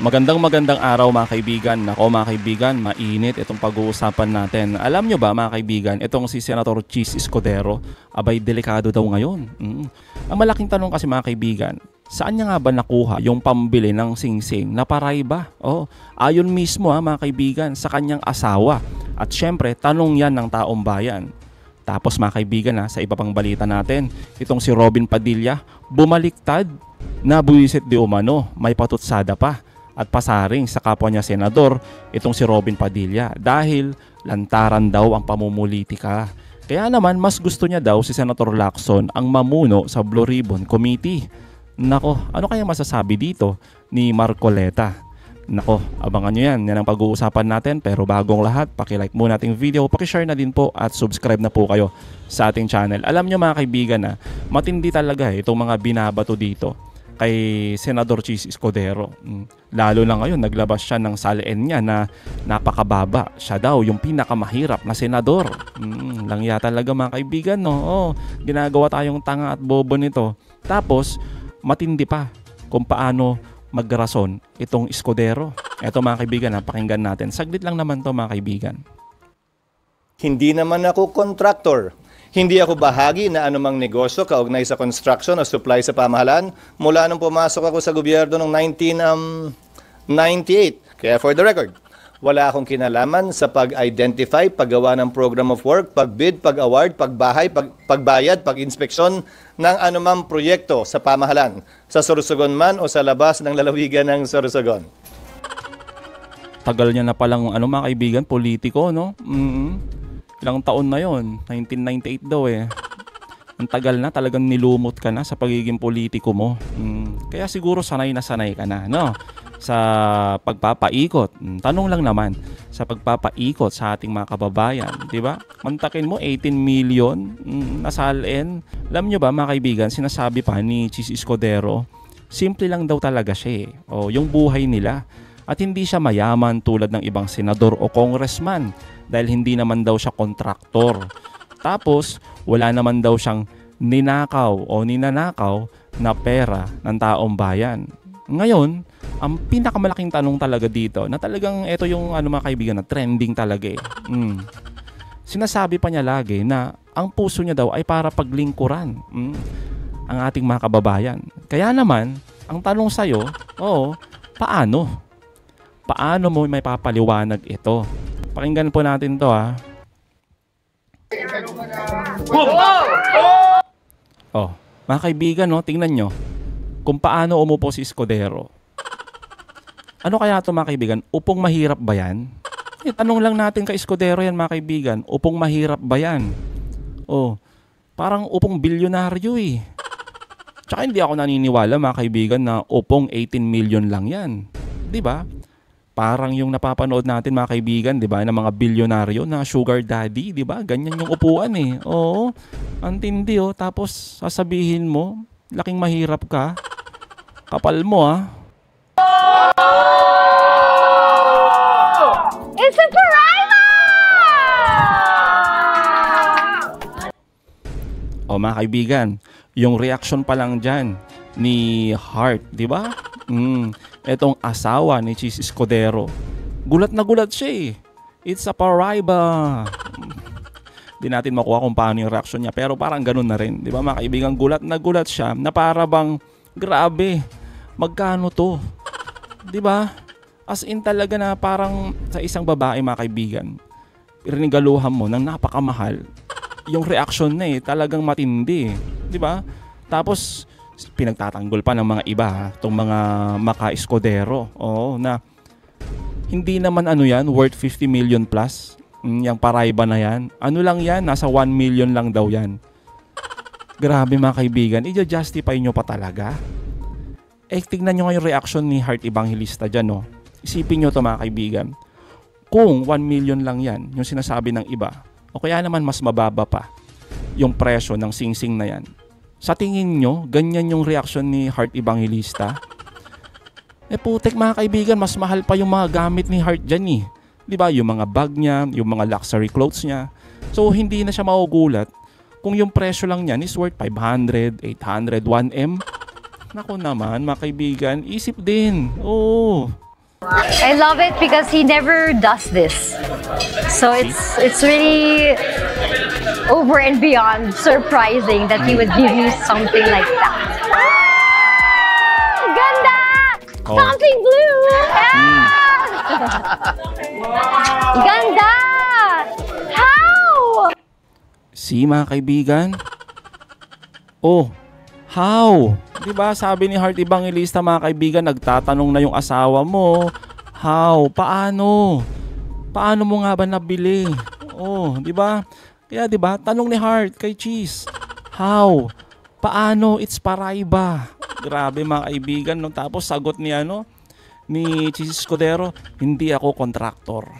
Magandang araw mga kaibigan. Nako mga kaibigan, mainit itong pag-uusapan natin. Alam nyo ba mga kaibigan, itong si Senator Chis Escudero, abay delikado daw ngayon. Ang malaking tanong kasi mga kaibigan, saan niya nga ba nakuha yung pambili ng singsing na parayba? Ayon mismo mga kaibigan sa kanyang asawa. At syempre, tanong yan ng taong bayan. Tapos mga kaibigan sa iba pang balita natin, itong si Robin Padilla, bumaliktad, nabuwisit di umano, may patutsada pa. At pasaring sa kapwa niya senador itong si Robin Padilla dahil lantaran daw ang pamumulitika. Kaya naman mas gusto niya daw si Senator Lacson ang mamuno sa Blue Ribbon Committee. Nako, ano kaya masasabi dito ni Marcoleta? Nako, abangan nyo yan. Yan ang pag-uusapan natin. Pero bagong lahat, pakilike muna ating video, pakishare na din po at subscribe na po kayo sa ating channel. Alam nyo mga kaibigan matindi talaga itong mga binabato dito kay Senador Chis Escudero. Lalo na ngayon, naglabas siya ng salin niya na napakababa. Siya daw yung pinakamahirap na senador. Langya talaga mga kaibigan, no? Ginagawa tayong tanga at bobo nito. Tapos, matindi pa kung paano magrason itong Escudero. Eto mga kaibigan, pakinggan natin. Saglit lang naman to mga kaibigan. Hindi naman ako contractor. Hindi ako bahagi na anumang negosyo kaugnay sa construction o supply sa pamahalaan mula nung pumasok ako sa gobyerno noong 1998. Kaya for the record, wala akong kinalaman sa pag-identify, paggawa ng program of work, pag-bid, pag-award, pagbahay, pagbayad, pag-inspeksyon ng anumang proyekto sa pamahalaan, sa Sorsogon man o sa labas ng lalawigan ng Sorsogon. Tagal niya na palang mga kaibigan, politiko, no? Ilang taon na yon, 1998 daw Ang tagal na, talagang nilumot ka na sa pagiging politiko mo. Kaya siguro sanay na sanay ka na, no? Sa pagpapaikot. Tanong lang naman, sa pagpapaikot sa ating mga kababayan, di ba? Mantakin mo 18 million nasalin. Alam nyo ba mga kaibigan, sinasabi pa ni Chis Escudero, simple lang daw talaga siya yung buhay nila. At hindi siya mayaman tulad ng ibang senador o congressman dahil hindi naman daw siya kontraktor. Tapos, wala naman daw siyang ninakaw o ninanakaw na pera ng taong bayan. Ngayon, ang pinakamalaking tanong talaga dito na talagang ito yung mga kaibigan na trending talaga Sinasabi pa niya lagi na ang puso niya daw ay para paglingkuran ang ating mga kababayan. Kaya naman, ang tanong sa'yo, paano? Paano mo may papaliwanag ito? Pakinggan po natin to mga kaibigan, tingnan nyo kung paano umupo si Escudero. Ano kaya ito mga kaibigan? Upong mahirap ba yan? Tanong lang natin kay Escudero yan mga kaibigan. Upong mahirap ba yan? Parang upong bilyonaryo Tsaka hindi ako naniniwala mga kaibigan na upong 18 million lang yan. Diba? Parang yung napapanood natin mga kaibigan, 'di ba, ng mga bilyonaryo na sugar daddy, 'di ba? Ganyan yung upuan ang tindi tapos sasabihin mo, laking mahirap ka. Kapal mo It's a Paraiba! Mga kaibigan, yung reaction pa lang diyan ni Heart, 'di ba? Etong asawa ni Chis Escudero. Gulat na gulat siya It's a paraiba. Di natin makuha kung paano yung reaction niya. Pero parang ganun na rin. Di ba mga kaibigan? Gulat na gulat siya na para bang grabe. Magkano to? Di ba? As in talaga na parang sa isang babae mga kaibigan. Rinigaluhan mo ng napakamahal. Yung reaction na talagang matindi. Di ba? Tapos pinagtatanggol pa ng mga iba itong mga maka-Escudero na hindi naman yan worth 50 million plus yung paraiba na yan. Ano lang yan, nasa 1 million lang daw yan. Grabe mga kaibigan, i-justify nyo pa talaga. Tignan nyo nga yung reaction ni Heart Evangelista dyan Isipin nyo to mga kaibigan, kung 1 million lang yan yung sinasabi ng iba o kaya naman mas mababa pa yung presyo ng singsing na yan, sa tingin nyo, ganyan yung reaction ni Heart Evangelista? Putek mga kaibigan, mas mahal pa yung mga gamit ni Heart dyan Di ba? Yung mga bag niya, yung mga luxury clothes niya. So, hindi na siya maugulat kung yung presyo lang niyan is worth 500, 800, 1M. Naku naman, mga kaibigan, isip din. I love it because he never does this. So it's really over and beyond surprising that he would give you something like that. Ganda! Oh. Something blue! Ah! Ganda! How? See, mga kaibigan? Oh, how? Diba sabi ni Heart Evangelista, mga kaibigan, nagtatanong na yung asawa mo. How? Paano? Paano mo nga ba nabili? Oh, diba? Kaya diba, tanong ni Heart kay Cheese. How? Paano? It's Paraiba. Grabe, mga kaibigan. No? Tapos sagot ni ni Cheese Escudero, hindi ako contractor.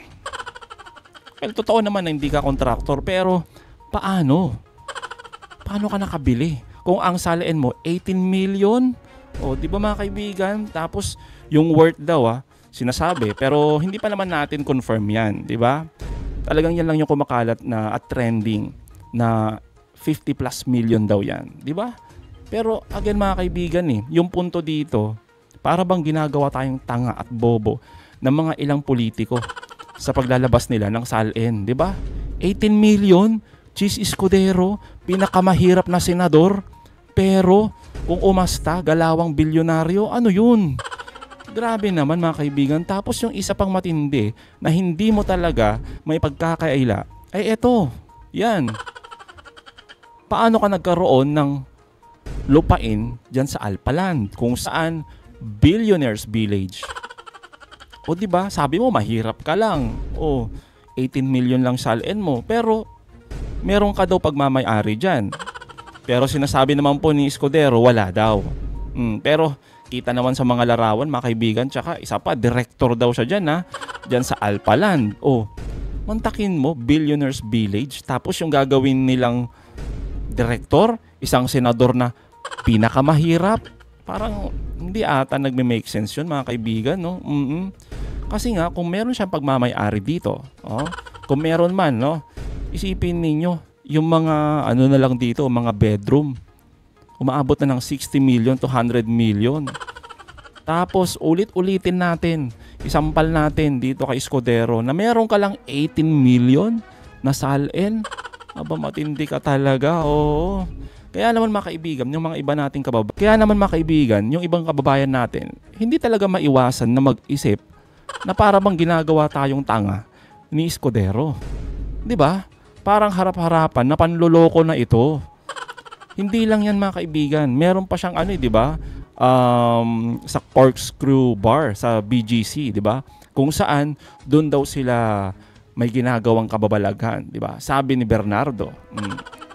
Well, totoo naman na hindi ka contractor, pero paano? Paano ka nakabili? Kung ang salain mo 18 million, o di ba mga kaibigan? Tapos yung worth daw sinasabi, pero hindi pa naman natin confirm 'yan, di ba? Talagang yan lang yung kumakalat na at trending na 50 plus million daw 'yan, di ba? Pero again, mga kaibigan, yung punto dito, para bang ginagawa tayong tanga at bobo ng mga ilang politiko sa paglalabas nila ng salain, di ba? 18 million, Cheese Escudero, pinakamahirap na senador, pero kung umasta, galawang bilyonaryo, ano yun? Grabe naman, mga kaibigan. Tapos yung isa pang matindi na hindi mo talaga may pagkakaila, ay eto, yan. Paano ka nagkaroon ng lupain dyan sa Alpaland, kung saan billionaires village? O di ba, sabi mo mahirap ka lang. O 18 million lang salain mo, pero meron ka daw pagmamay-ari dyan. Pero sinasabi naman po ni Escudero, wala daw. Pero kita naman sa mga larawan, mga kaibigan, tsaka isa pa, director daw siya dyan, dyan sa Alpaland. O, mantakin mo, billionaires village, tapos yung gagawin nilang director, isang senador na pinakamahirap. Parang hindi ata nagme-make sense yun, mga kaibigan, no? Kasi nga, kung meron siyang pagmamay-ari dito, kung meron man, no, isipin ninyo, yung mga na lang dito, mga bedroom, umaabot na ng 60 million to 100 million. Tapos ulit-ulitin natin, isampal natin dito kay Escudero na meron ka lang 18 million na salain. Aba, matindi ka talaga. Oo. Kaya naman, mga kaibigan, yung mga iba nating yung ibang kababayan natin, hindi talaga maiwasan na mag-isip na para bang ginagawa tayong tanga ni Escudero. 'Di ba? Parang harap-harapan na panloloko na ito. Hindi lang yan, mga kaibigan. Meron pa siyang di ba? Sa Corkscrew Bar sa BGC, di ba? Kung saan doon daw sila may ginagawang kababalaghan, di ba? Sabi ni Bernardo,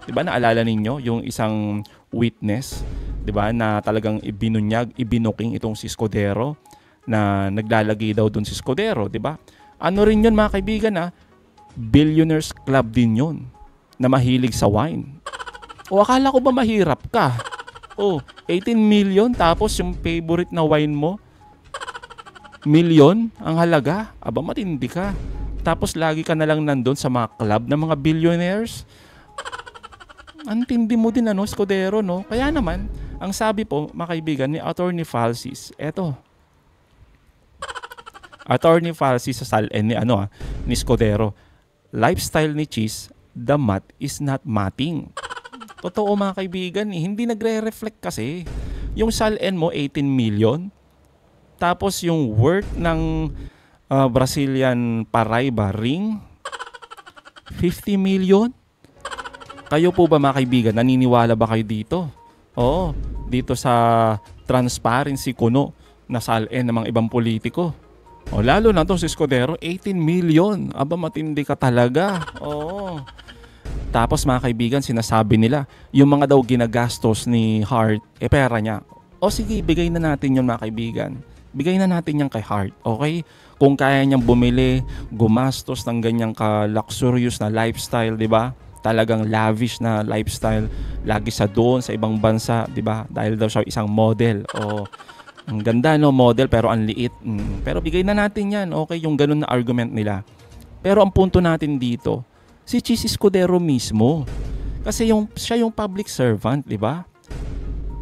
di ba, naalala ninyo yung isang witness, di ba, na talagang ibinuking itong si Escudero, na naglalagay daw doon si Escudero, di ba? Ano rin yun, mga kaibigan, Billionaires Club din yun, na mahilig sa wine. O akala ko ba mahirap ka? 18 million, tapos yung favorite na wine mo, million ang halaga. Aba, matindi ka. Tapos lagi ka na lang nandun sa mga club ng mga billionaires. Ang tindi mo din, Escudero, no? Kaya naman, ang sabi po, mga kaibigan, ni Attorney Falsis, eto. Attorney Falsis sa salain ni Escudero. Lifestyle ni Cheese, the math is not mathing. Totoo, mga kaibigan, hindi nagre-reflect kasi. Yung salain mo 18 million, tapos yung worth ng Brazilian Paraiba ring 50 million. Kayo po ba, mga kaibigan, naniniwala ba kayo dito? Oo, dito sa transparency kuno na salain ng mga ibang politiko. O lalo na to si Escudero, 18 million. Aba, matindi ka talaga. Oo. Tapos, mga kaibigan, sinasabi nila, yung mga daw ginagastos ni Heart, pera niya. O sige, bigay na natin yun, mga kaibigan. Bigay na natin yan kay Heart, okay? Kung kaya niyang bumili, gumastos ng ganyang ka-luxurious na lifestyle, di ba? Talagang lavish na lifestyle. Lagi sa doon, sa ibang bansa, di ba? Dahil daw siya isang model. O, ang ganda, model, pero ang liit. Pero bigay na natin yan, okay? Yung ganun na argument nila. Pero ang punto natin dito, si Cheese Escudero mismo. Kasi siya yung public servant, di ba?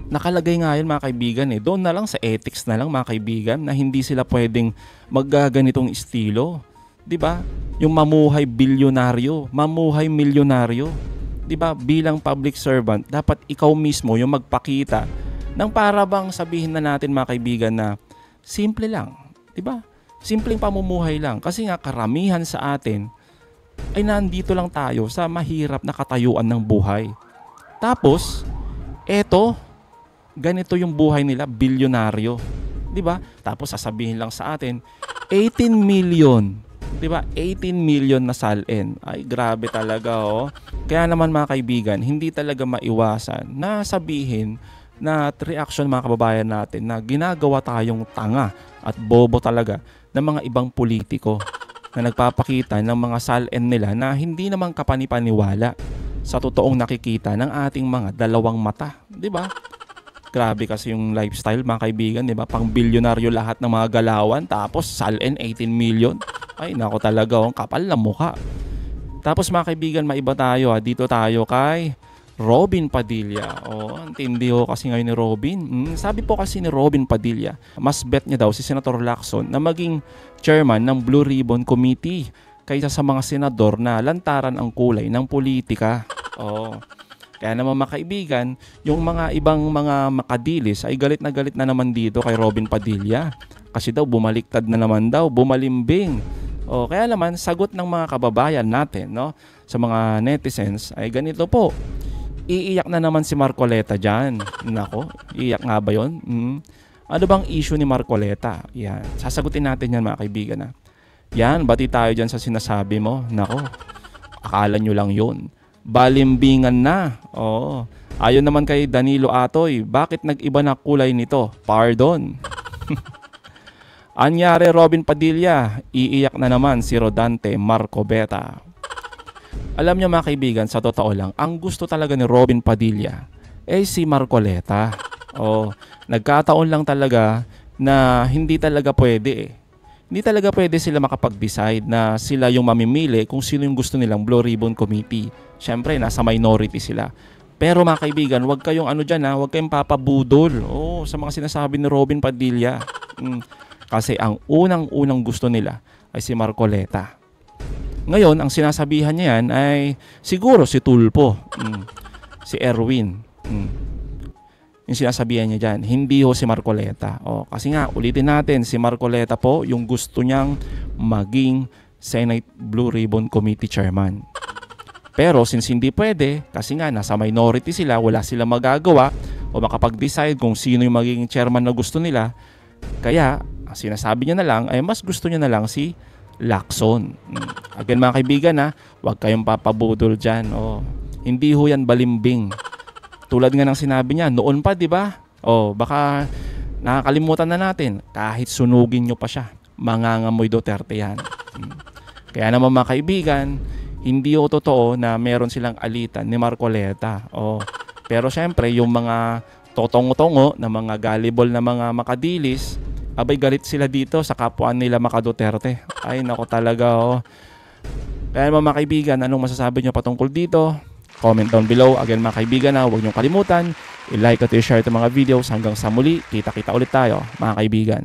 Nakalagay nga yun mga kaibigan eh. Doon na lang sa ethics na lang mga kaibigan na hindi sila pwedeng maggaganitong estilo. 'Di ba? Yung mamuhay bilyonaryo, mamuhay milyonaryo. 'Di ba? Bilang public servant, dapat ikaw mismo yung magpakita ng para bang sabihin na natin mga kaibigan na simple lang. 'Di ba? Simpleng pamumuhay lang. Kasi nga karamihan sa atin ay nandito lang tayo sa mahirap na katayuan ng buhay. Tapos, ganito yung buhay nila, bilyonaryo. 'Di ba? Tapos sasabihin lang sa atin, 18 million. 'Di ba? 18 million na salin. Ay, grabe talaga oh. Kaya naman mga kaibigan, hindi talaga maiwasan na sabihin na reaction mga kababayan natin na ginagawa tayong tanga at bobo talaga ng mga ibang politiko na nagpapakita ng mga salin nila na hindi naman kapanipaniwala sa totoong nakikita ng ating mga dalawang mata. 'Di ba? Grabe kasi yung lifestyle mga kaibigan, 'di ba? Pang bilyonaryo lahat ng mga galawan tapos salin 18 million. Ay nako talaga, ang kapal ng mukha. Tapos mga kaibigan, maiba tayo. Dito tayo kay Robin Padilla. Antindi ho kasi ngayon ni Robin. Sabi po kasi ni Robin Padilla, mas bet niya daw si Senator Lacson na maging chairman ng Blue Ribbon Committee kaysa sa mga senador na lantaran ang kulay ng politika. Kaya naman mga kaibigan, yung mga ibang mga makadilis ay galit na naman dito kay Robin Padilla. Kasi daw bumaliktad na naman daw, bumalimbing. Kaya naman sagot ng mga kababayan natin, no, sa mga netizens ay ganito po. Iiyak na naman si Marcoleta dyan. Nako, iiyak nga ba yun? Ano bang issue ni Marcoleta? Yan, sasagutin natin yan mga kaibigan. Yan, bati tayo dyan sa sinasabi mo. Nako, akala nyo lang yun. Balimbingan na. Ayon naman kay Danilo Atoy, bakit nag-iba na kulay nito? Pardon. Anyari Robin Padilla, iiyak na naman si Rodante Marcobeta. Alam niyo mga kaibigan, sa totoo lang, ang gusto talaga ni Robin Padilla ay si Marcoleta. Nagkataon lang talaga na hindi talaga pwede Hindi talaga pwede sila makapag-decide na sila yung mamimili kung sino yung gusto nilang Blue Ribbon Committee. Siyempre, nasa minority sila. Pero mga kaibigan, huwag kayong huwag kayong papabudol sa mga sinasabi ni Robin Padilla. Kasi ang unang gusto nila ay si Marcoleta. Ngayon, ang sinasabihan niya yan ay siguro si Tulpo, si Erwin. Yung sinasabihan niya dyan, hindi ho si Marcoleta. Kasi nga, ulitin natin, si Marcoleta po yung gusto niyang maging Senate Blue Ribbon Committee Chairman. Pero since hindi pwede, kasi nga nasa minority sila, wala silang magagawa o makapag-decide kung sino yung magiging chairman na gusto nila, kaya sinasabi niya na lang ay mas gusto niya na lang si Lacson. Again mga kaibigan, huwag kayong papabudol dyan. Hindi ho yan balimbing. Tulad nga ng sinabi niya, noon pa, di ba? Baka nakakalimutan na natin. Kahit sunugin nyo pa siya, mangangamoy Duterte yan. Kaya naman mga kaibigan, hindi ho totoo na meron silang alitan ni Marcoleta. Pero syempre, yung mga totong-tongo na mga gullible na mga makadilis, abay galit sila dito sa kapwa nila Duterte. Ay nako talaga. Kaya mga kaibigan, anong masasabi nyo patungkol dito? Comment down below. Again mga kaibigan, huwag niyong kalimutan i-like at i-share itong mga videos. Hanggang sa muli, kita-kita ulit tayo mga kaibigan.